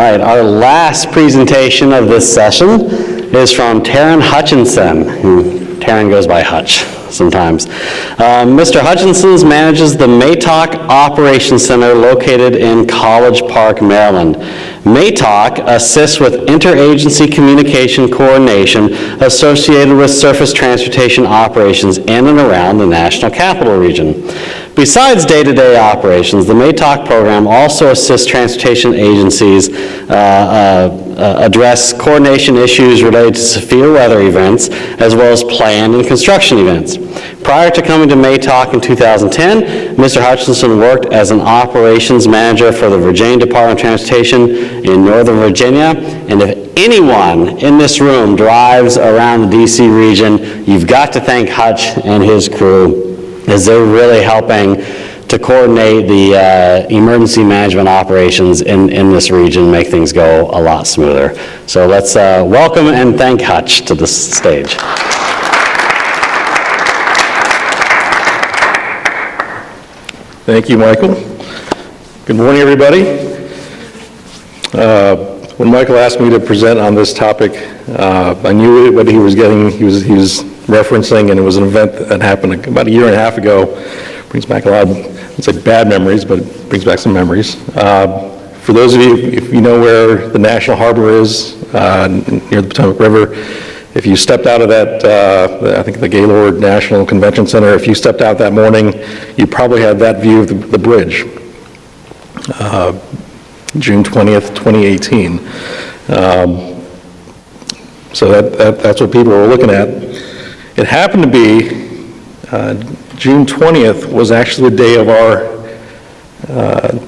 right, our last presentation of this session is from Taran Hutchinson, who Taran goes by Hutch sometimes. Mr. Hutchinson manages the MATOC Operations Center located in College Park, Maryland. MATOC assists with interagency communication coordination associated with surface transportation operations in and around the National Capital Region. Besides day-to-day operations, the MATOC program also assists transportation agencies address coordination issues related to severe weather events, as well as planned and construction events. Prior to coming to MATOC in 2010, Mr. Hutchinson worked as an operations manager for the Virginia Department of Transportation in Northern Virginia. And if anyone in this room drives around the DC region, you've got to thank Hutch and his crew, as they're really helping to coordinate the emergency management operations in this region, make things go a lot smoother. So let's welcome and thank Hutch to the stage. Thank you, Michael. Good morning, everybody. When Michael asked me to present on this topic, I knew what he was getting. He was referencing, and it was an event that happened about a year and a half ago. Brings back a lot of, I'd say bad memories, but it brings back some memories. For those of you, if you know where the National Harbor is, near the Potomac River, if you stepped out of that, I think the Gaylord National Convention Center, if you stepped out that morning, you probably had that view of the bridge. June 20th, 2018. So that's what people were looking at. It happened to be June 20th was actually the day of our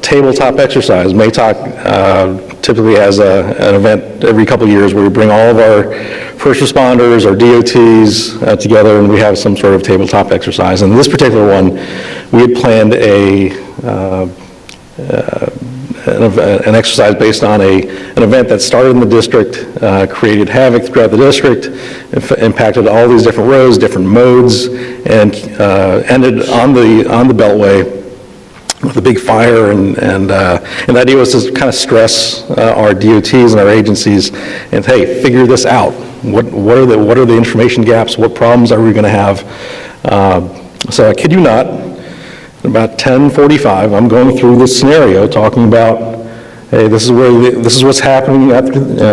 tabletop exercise. MATOC typically has an event every couple of years where we bring all of our first responders, our DOTs together, and we have some sort of tabletop exercise. And this particular one, we had planned an exercise based on an event that started in the district, created havoc throughout the district, impacted all these different roads, different modes, and ended on the Beltway with a big fire. And the idea was to kind of stress our DOTs and our agencies, and hey, figure this out. What are the information gaps? What problems are we going to have? So I kid you not. About 10:45, I'm going through this scenario, talking about, hey, this is what's happening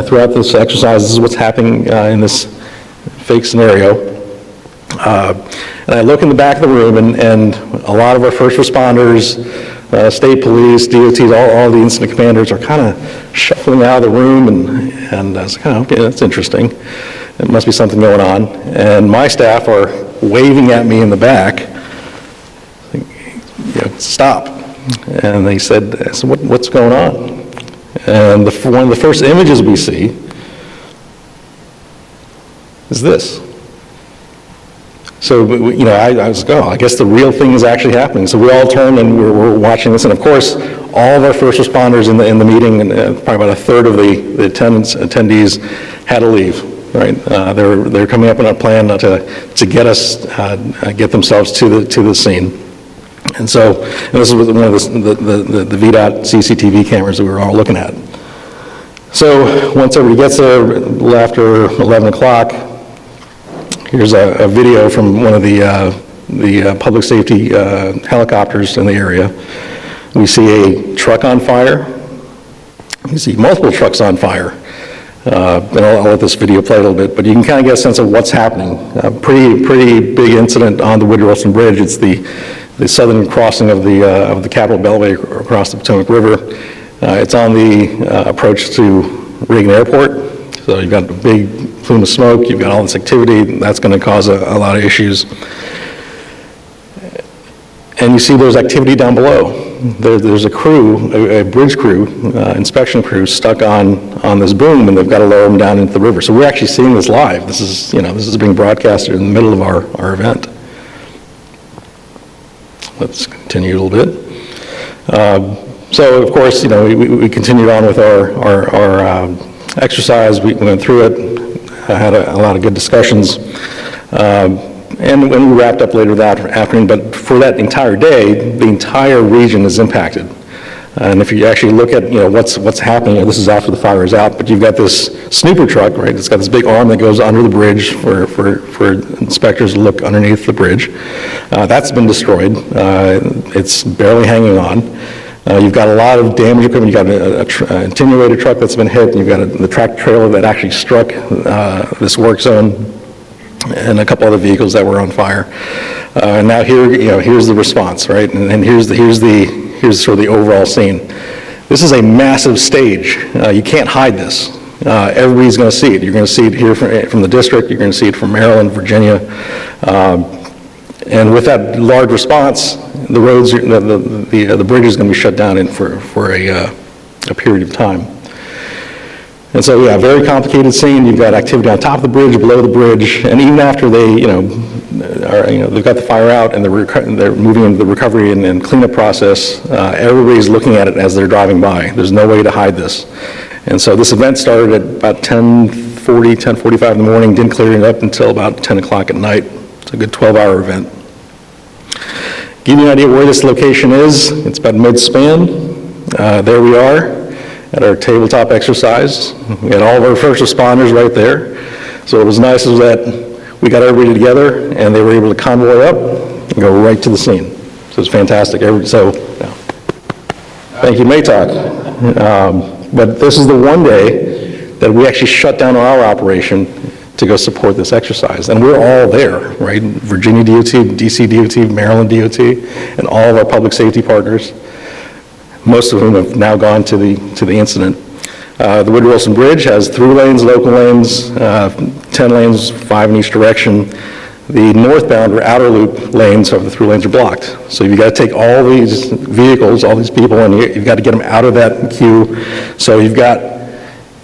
throughout this exercise. This is what's happening in this fake scenario. And I look in the back of the room, and a lot of our first responders, state police, DOTs, all the incident commanders are kind of shuffling out of the room, and I was like, oh, okay, that's interesting. There must be something going on. And my staff are waving at me in the back. Stop. And they said, so what's going on? And one of the first images we see is this. So, I was like, oh, I guess the real thing is actually happening. So we all turned and we're watching this. And of course, all of our first responders in the meeting, and probably about a third of the attendees had to leave. Right? They're coming up on a plan to get themselves to the scene. And this is one of the VDOT CCTV cameras that we were all looking at. So once everybody gets there, a little after 11 o'clock, here's a video from one of the public safety helicopters in the area. We see a truck on fire. We see multiple trucks on fire. And I'll let this video play a little bit, but you can kind of get a sense of what's happening. A pretty big incident on the Woodrow Wilson Bridge. It's the southern crossing of the Capitol Beltway across the Potomac River. It's on the approach to Reagan Airport. So you've got a big plume of smoke, you've got all this activity, that's going to cause a lot of issues. And you see there's activity down below. There's a crew, a bridge crew, inspection crew stuck on this boom, and they've got to lower them down into the river. So we're actually seeing this live. This is being broadcasted in the middle of our event. Let's continue a little bit. So of course, we continued on with our exercise. We went through it, had a lot of good discussions, and when we wrapped up later that afternoon. But for that entire day, the entire region is impacted. And if you actually look at, what's happening, this is after the fire is out, but you've got this Snooper truck, right? It's got this big arm that goes under the bridge for inspectors to look underneath the bridge. That's been destroyed. It's barely hanging on. You've got a lot of damage equipment. You've got an attenuated truck that's been hit. You've got the tractor trailer that actually struck this work zone, and a couple other vehicles that were on fire. And now here's the response, right? And here's sort of the overall scene. This is a massive stage. You can't hide this. Everybody's going to see it. You're going to see it here from the district. You're going to see it from Maryland, Virginia. And with that large response, the roads, the bridge is going to be shut down for a period of time. And so, yeah, very complicated scene. You've got activity on top of the bridge, below the bridge, and even after they, they've got the fire out and they're moving into the recovery and cleanup process, everybody's looking at it as they're driving by. There's no way to hide this. And so this event started at about 10:45 in the morning, didn't clear it up until about 10 o'clock at night. It's a good 12-hour event. Give you an idea where this location is. It's about mid-span. There we are at our tabletop exercise. We had all of our first responders right there. So what was nice is that we got everybody together and they were able to convoy up and go right to the scene. So it's fantastic. Thank you, MATOC. But this is the one day that we actually shut down our operation to go support this exercise. And we're all there, right? Virginia DOT, DC DOT, Maryland DOT, and all of our public safety partners, most of whom have now gone to the incident. The Woodrow Wilson Bridge has through lanes, local lanes, 10 lanes, 5 in each direction. The northbound or outer loop lanes of the through lanes are blocked. So you've got to take all these vehicles, all these people, and you've got to get them out of that queue. So you've got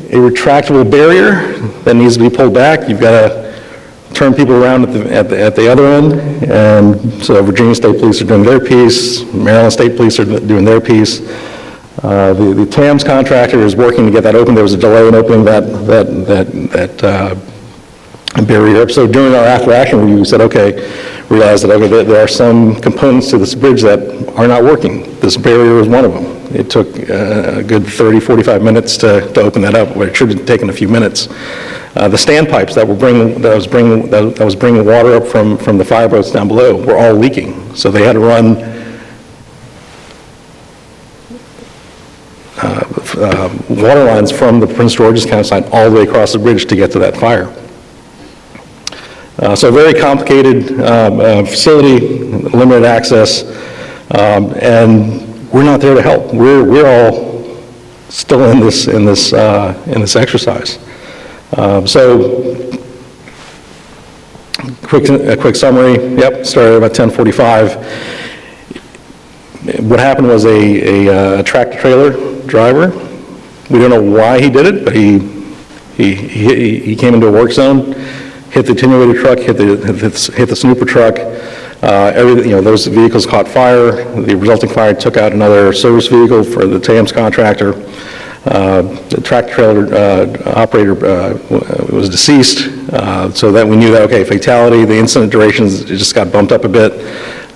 a retractable barrier that needs to be pulled back. You've got to turn people around at the other end. And so Virginia State Police are doing their piece. Maryland State Police are doing their piece. The TAMS contractor is working to get that open. There was a delay in opening that barrier up. So during our after-action review, we said, realized that there are some components to this bridge that are not working. This barrier is one of them. It took a good 30, 45 minutes to open that up, but it should have taken a few minutes. The standpipes that was bringing water up from the fire boats down below were all leaking. So they had to run water lines from the Prince George's County side all the way across the bridge to get to that fire. So a very complicated facility, limited access, and we're not there to help. We're all still in this exercise. So a quick summary. Yep, started about 10:45. What happened was a tractor trailer driver. We don't know why he did it, but he came into a work zone, hit the attenuated truck, hit the Snooper truck. Those vehicles caught fire. The resulting fire took out another service vehicle for the TAMS contractor. The tractor trailer operator was deceased, so that we knew that, fatality. The incident durations just got bumped up a bit.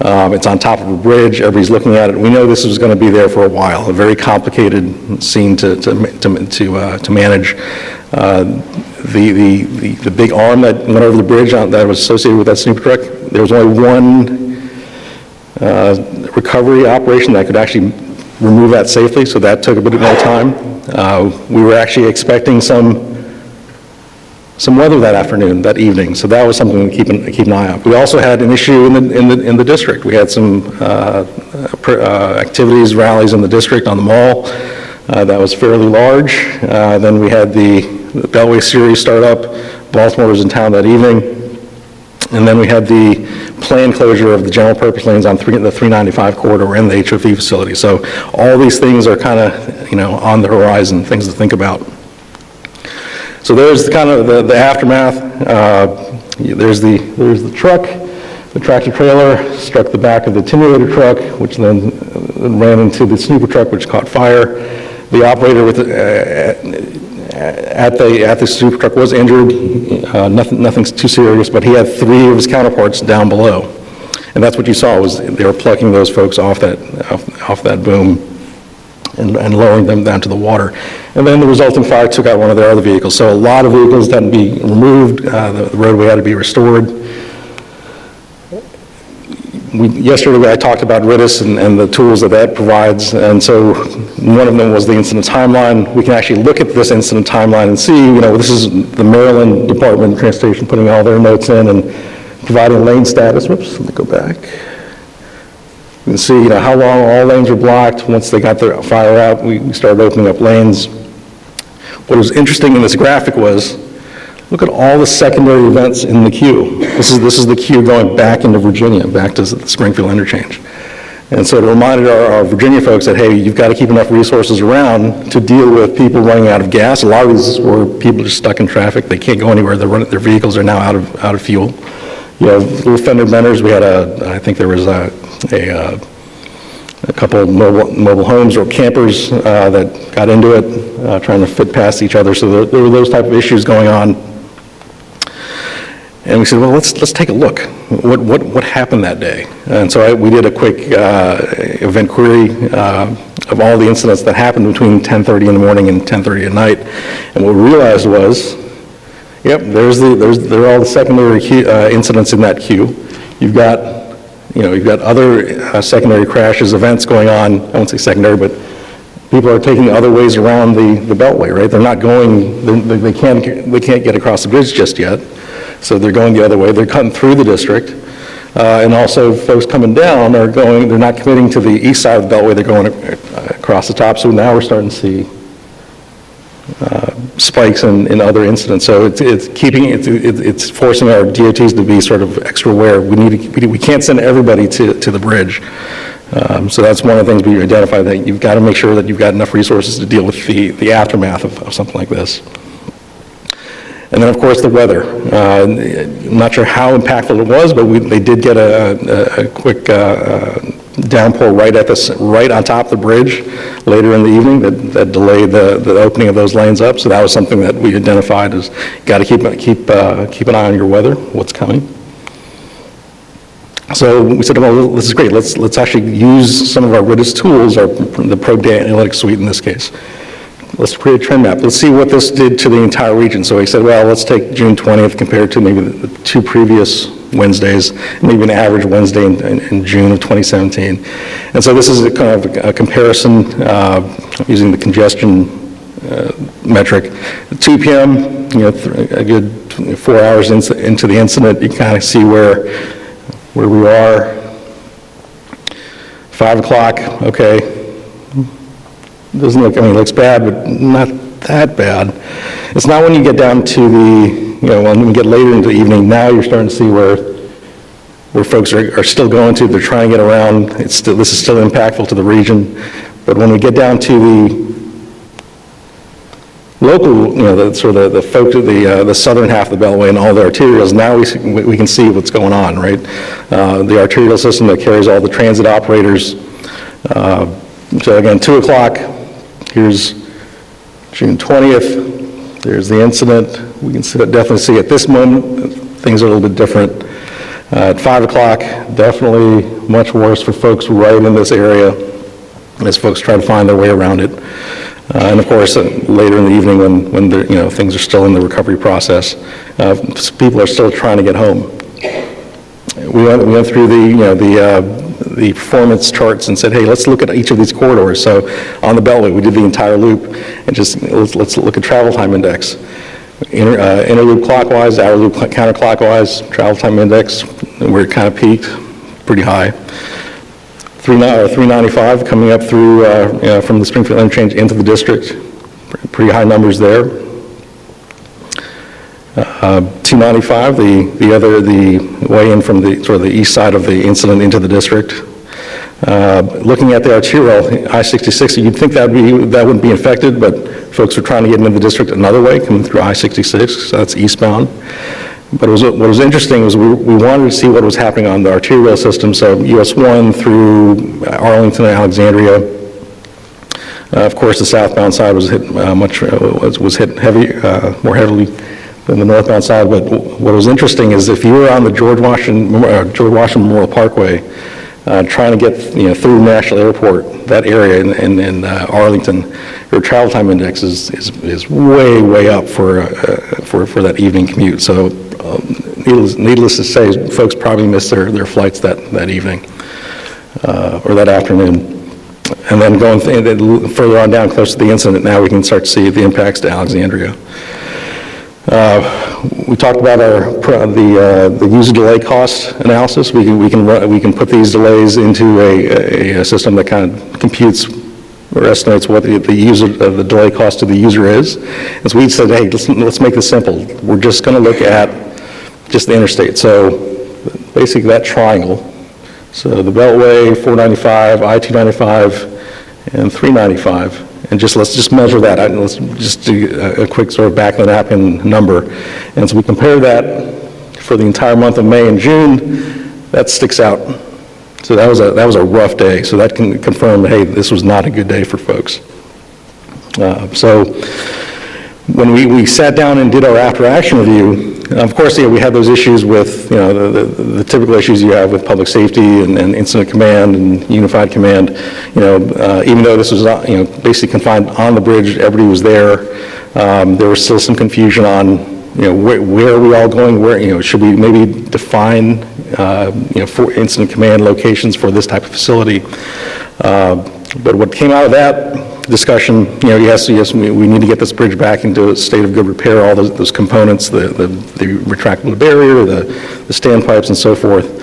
It's on top of a bridge. Everybody's looking at it. We know this was going to be there for a while. A very complicated scene to manage. The big arm that went over the bridge that was associated with that Snooper truck, there was only one recovery operation that could actually remove that safely, so that took a bit more time. We were actually expecting some weather that evening, so that was something to keep an eye on. We also had an issue in the district. We had some activities, rallies in the district on the mall that was fairly large. Then we had the Beltway series start up. Baltimore was in town that evening. And then we had the planned closure of the general purpose lanes on the 395 corridor and the HOV facility. So all these things are kind of, on the horizon, things to think about. So there's kind of the aftermath. There's the truck. The tractor trailer struck the back of the attenuated truck, which then ran into the Snooper truck, which caught fire. The operator at the Snooper truck was injured. Nothing too serious, but he had 3 of his counterparts down below, and that's what you saw was they were plucking those folks off that boom. and lowering them down to the water. And then the resulting fire took out one of their other vehicles. So a lot of vehicles had to be removed, the roadway had to be restored. Yesterday I talked about RITIS and the tools that provides, and so one of them was the incident timeline. We can actually look at this incident timeline and see, this is the Maryland Department of Transportation putting all their notes in and providing lane status. Whoops, let me go back. You can see, how long all lanes were blocked. Once they got their fire out, we started opening up lanes. What was interesting in this graphic was, look at all the secondary events in the queue. This is the queue going back into Virginia, back to the Springfield interchange. And so it reminded our Virginia folks that, hey, you've got to keep enough resources around to deal with people running out of gas. A lot of these were people just stuck in traffic. They can't go anywhere. Their vehicles are now out of fuel. You have little fender benders. We had I think there was a couple of mobile homes or campers that got into it, trying to fit past each other. So there were those type of issues going on. And we said, well, let's take a look. What happened that day? And so we did a quick event query of all the incidents that happened between 10:30 in the morning and 10:30 at night. And what we realized was, yep, there are all the secondary incidents in that queue. You've got other secondary crashes, events going on. I won't say secondary, but people are taking other ways around the Beltway, right? They're not going, they can't get across the bridge just yet. So they're going the other way. They're cutting through the district. And also folks coming down they're not committing to the east side of the Beltway. They're going across the top. So now we're starting to see spikes in other incidents. So it's forcing our DOTs to be sort of extra aware. We can't send everybody to the bridge. So that's one of the things we identified, that you've got to make sure that you've got enough resources to deal with the aftermath of something like this. And then, of course, the weather. I'm not sure how impactful it was, but they did get a quick downpour right on top of the bridge later in the evening that delayed the opening of those lanes up. So that was something that we identified as, got to keep an eye on your weather, what's coming. So we said, well, this is great. Let's actually use some of our RITIS tools, the Pro Data Analytics Suite in this case. Let's create a trend map. Let's see what this did to the entire region. So he said, well, let's take June 20th compared to maybe the two previous Wednesdays, maybe an average Wednesday in June of 2017. And so this is a kind of a comparison using the congestion metric. At 2 p.m., a good 4 hours into the incident, you kind of see where we are. 5 o'clock, okay. Doesn't look, it looks bad, but not that bad. It's not when you get down to when we get later into the evening, now you're starting to see where folks are still going to, they're trying to get around. This is still impactful to the region. But when we get down to the local, the folks of the southern half of the Beltway and all the arterials, now we can see what's going on, right? The arterial system that carries all the transit operators. So again, 2 o'clock. Here's June 20th. There's the incident. We can definitely see at this moment, things are a little bit different. At 5 o'clock, definitely much worse for folks right in this area as folks try to find their way around it. And of course, later in the evening when things are still in the recovery process, people are still trying to get home. We went through the performance charts and said, hey, let's look at each of these corridors. So on the Beltway, we did the entire loop, and just let's look at travel time index. Inner loop clockwise, outer loop counterclockwise, travel time index, where it kind of peaked, pretty high. 395 coming up through from the Springfield interchange into the district, pretty high numbers there. 295, the way in from the sort of the east side of the incident into the district. Looking at the arterial, I-66, you'd think that wouldn't be affected, but folks are trying to get into the district another way, coming through I-66, so that's eastbound. But what was interesting was we wanted to see what was happening on the arterial system, so US 1 through Arlington and Alexandria. Of course, the southbound side was hit more heavily than the northbound side. But what was interesting is if you were on the George Washington Memorial Parkway, trying to get through National Airport, that area in Arlington, your travel time index is way up for that evening commute. So needless to say, folks probably missed their flights that evening or that afternoon. And then going further on down close to the incident, now we can start to see the impacts to Alexandria. We talked about the user delay cost analysis. We can put these delays into a system that kind of computes or estimates what the delay cost to the user is. And so we said, hey, let's make this simple. We're just going to look at just the interstate. So basically that triangle. So the Beltway, 495, I-295, and 395. And let's just measure that. Let's just do a quick sort of back of the napkin number. And so we compare that for the entire month of May and June. That sticks out. So that was a rough day. So that can confirm, hey, this was not a good day for folks. So when we sat down and did our after action review, of course, we had those issues with, the typical issues you have with public safety and incident command and unified command. Even though this was, basically confined on the bridge, everybody was there. There was still some confusion on, where are we all going? Where, should we maybe define, for incident command locations for this type of facility? But what came out of that discussion, yes, we need to get this bridge back into a state of good repair, all those components, the retractable barrier, the standpipes and so forth.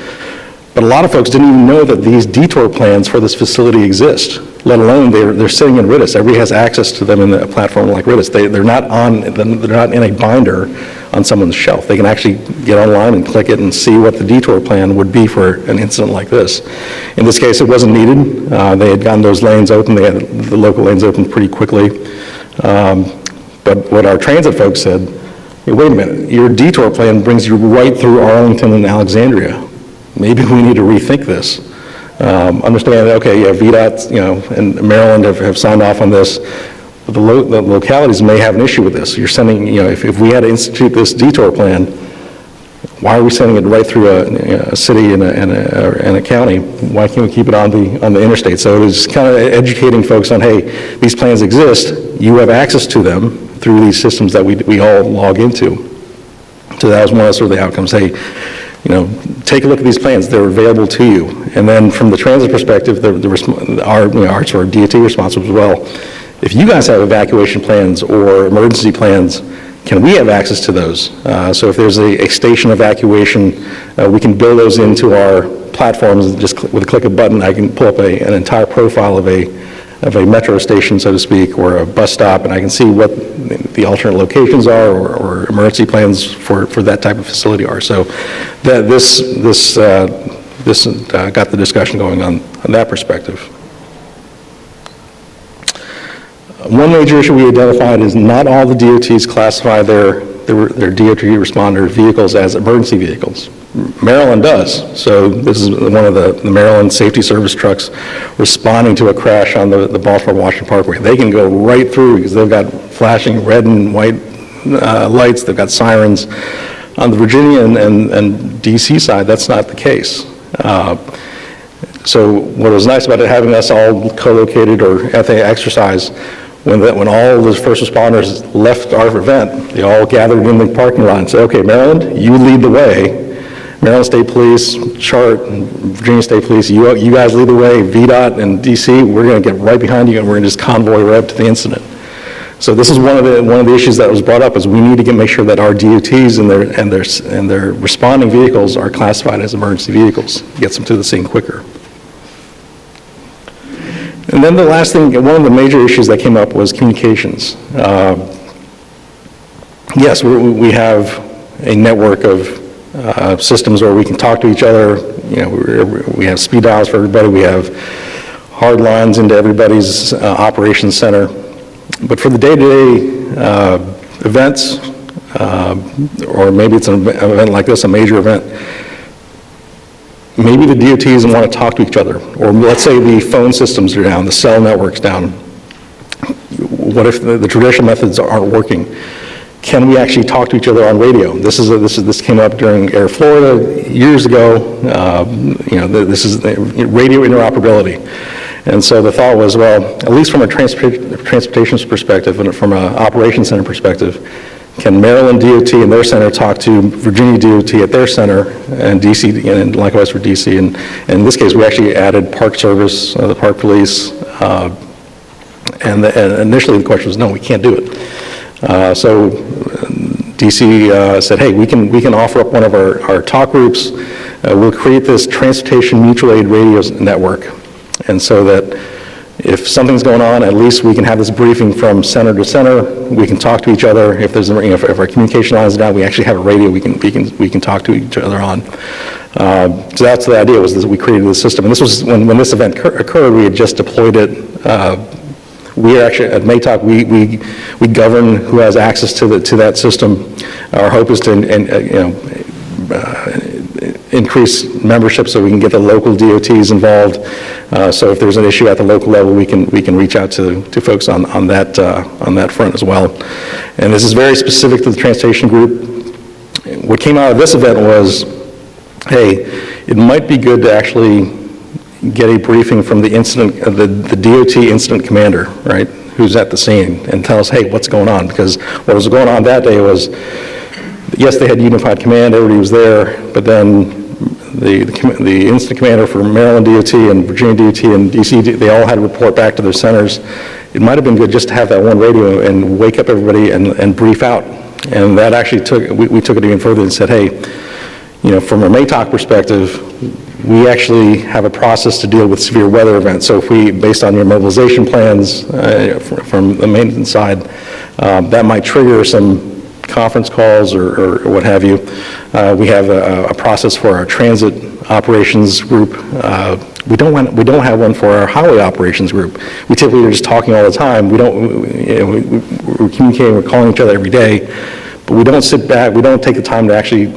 But a lot of folks didn't even know that these detour plans for this facility exist, let alone they're sitting in RITIS. Everybody has access to them in a platform like RITIS. They're not in a binder on someone's shelf. They can actually get online and click it and see what the detour plan would be for an incident like this. In this case, it wasn't needed. They had gotten those lanes open. They had the local lanes open pretty quickly. But what our transit folks said, hey, wait a minute, your detour plan brings you right through Arlington and Alexandria. Maybe we need to rethink this. Understand that, okay, yeah, VDOT, and Maryland have signed off on this. But the localities may have an issue with this. You're sending, if we had to institute this detour plan, why are we sending it right through a city and a county? Why can't we keep it on the interstate? So it was kind of educating folks on, hey, these plans exist. You have access to them through these systems that we all log into. So that was one of sort of the outcomes. Hey, take a look at these plans. They're available to you. And then from the transit perspective, our sort of DOT response was, well, if you guys have evacuation plans or emergency plans, can we have access to those? So if there's a station evacuation, we can build those into our platforms. Just with a click of a button, I can pull up an entire profile of a metro station, so to speak, or a bus stop, and I can see what the alternate locations are or emergency plans for that type of facility are. So this got the discussion going on that perspective. One major issue we identified is not all the DOTs classify their DOT responder vehicles as emergency vehicles. Maryland does. So this is one of the Maryland Safety Service trucks responding to a crash on the Baltimore-Washington Parkway. They can go right through because they've got flashing red and white lights. They've got sirens. On the Virginia and DC side, that's not the case. So what was nice about it having us all co-located or at the exercise, when all those first responders left our event, they all gathered in the parking lot and said, okay, Maryland, you lead the way. Maryland State Police, CHART, and Virginia State Police, you guys lead the way. VDOT and DC, we're going to get right behind you and we're going to just convoy right up to the incident. So this is one of the issues that was brought up, is we need to make sure that our DOTs and their responding vehicles are classified as emergency vehicles. Gets them to the scene quicker. And then the last thing, one of the major issues that came up was communications. Yes, we have a network of systems where we can talk to each other. We have speed dials for everybody. We have hard lines into everybody's operations center. But for the day-to-day events, or maybe it's an event like this, a major event, maybe the DOTs want to talk to each other, or let's say the phone systems are down, the cell network's down. What if the traditional methods aren't working? can we actually talk to each other on radio? This came up during Air Florida years ago. This is radio interoperability. And so the thought was, well, at least from a transportation perspective and from an operations center perspective, can Maryland DOT and their center talk to Virginia DOT at their center, and DC, and likewise for DC. And in this case, we actually added Park Service, the Park Police, and initially the question was, no, we can't do it. So DC said, hey, we can offer up one of our talk groups. We'll create this transportation mutual aid radio network. And so that if something's going on, at least we can have this briefing from center to center. We can talk to each other. If there's if our communication line is down, we actually have a radio we can talk to each other on. So that's the idea, was that we created this system. And this was when this event occurred. We had just deployed it. We are actually at MATOC. We govern who has access to that system. Our hope is to increase membership so we can get the local DOTs involved. So if there's an issue at the local level, we can reach out to folks on that front as well. And this is very specific to the transportation group. What came out of this event was, hey, it might be good to actually get a briefing from the the DOT incident commander, right, who's at the scene, and tell us, hey, what's going on? Because what was going on that day was, yes, they had unified command, everybody was there, but then the incident commander for Maryland DOT and Virginia DOT and DC, they all had to report back to their centers. It might have been good just to have that one radio and wake up everybody and brief out. And that actually we took it even further and said, hey, from a MATOC perspective, we actually have a process to deal with severe weather events. So if based on your mobilization plans from the maintenance side, that might trigger some conference calls or what have you. We have a process for our transit operations group. We don't have one for our highway operations group. We typically are just talking all the time. We're communicating, we're calling each other every day, but we don't sit back, we don't take the time to actually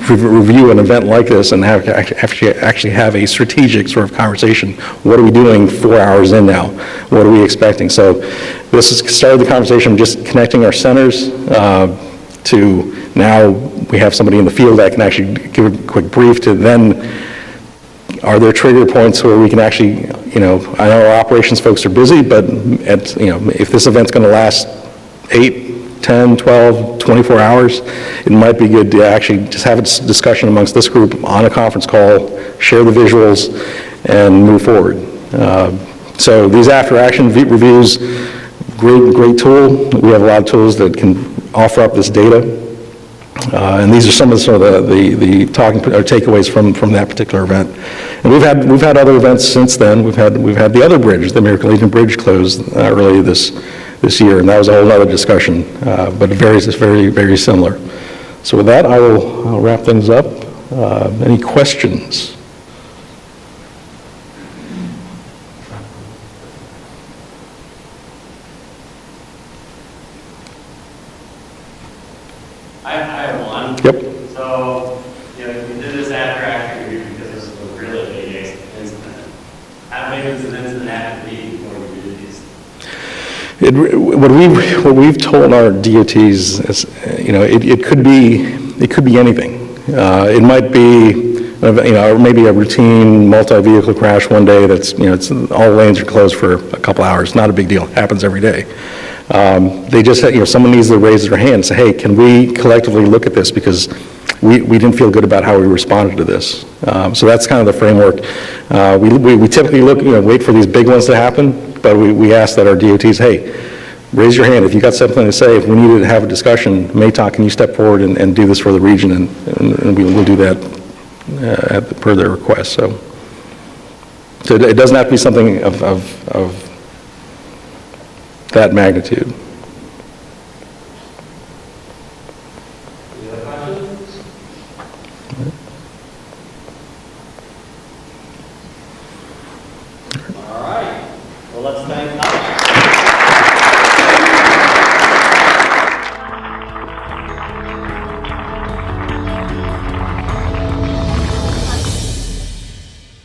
review an event like this and actually have a strategic sort of conversation. What are we doing 4 hours in now? What are we expecting? So this has started the conversation of just connecting our centers to now we have somebody in the field that can actually give a quick brief to then, are there trigger points where we can actually, I know our operations folks are busy, but if this event's going to last 8, 10, 12, 24 hours, it might be good to actually just have a discussion amongst this group on a conference call, share the visuals, and move forward. So these after-action reviews, great tool. We have a lot of tools that can offer up this data. And these are some of the talking or takeaways from that particular event. And we've had other events since then. We've had the other bridge, the American Legion Bridge, closed earlier this year, and that was a whole other discussion, but very, very similar. So with that, I'll wrap things up. Any questions? I have one. Yep. So, you did this after review because this was a really big incident. How big was the incident have to be before we do these? What we've told our DOTs is, it could be anything. It might be, maybe a routine multi-vehicle crash one day that's, all lanes are closed for a couple hours. Not a big deal. It happens every day. They just, someone needs to raise their hand and say, hey, can we collectively look at this, because we didn't feel good about how we responded to this. So that's kind of the framework. We typically wait for these big ones to happen, but we ask that our DOTs, hey, raise your hand if you got something to say. If we needed to have a discussion, MATOC, can you step forward and do this for the region, and we'll do that per their request. So it doesn't have to be something of that magnitude. Any other questions? All right. Well, let's thank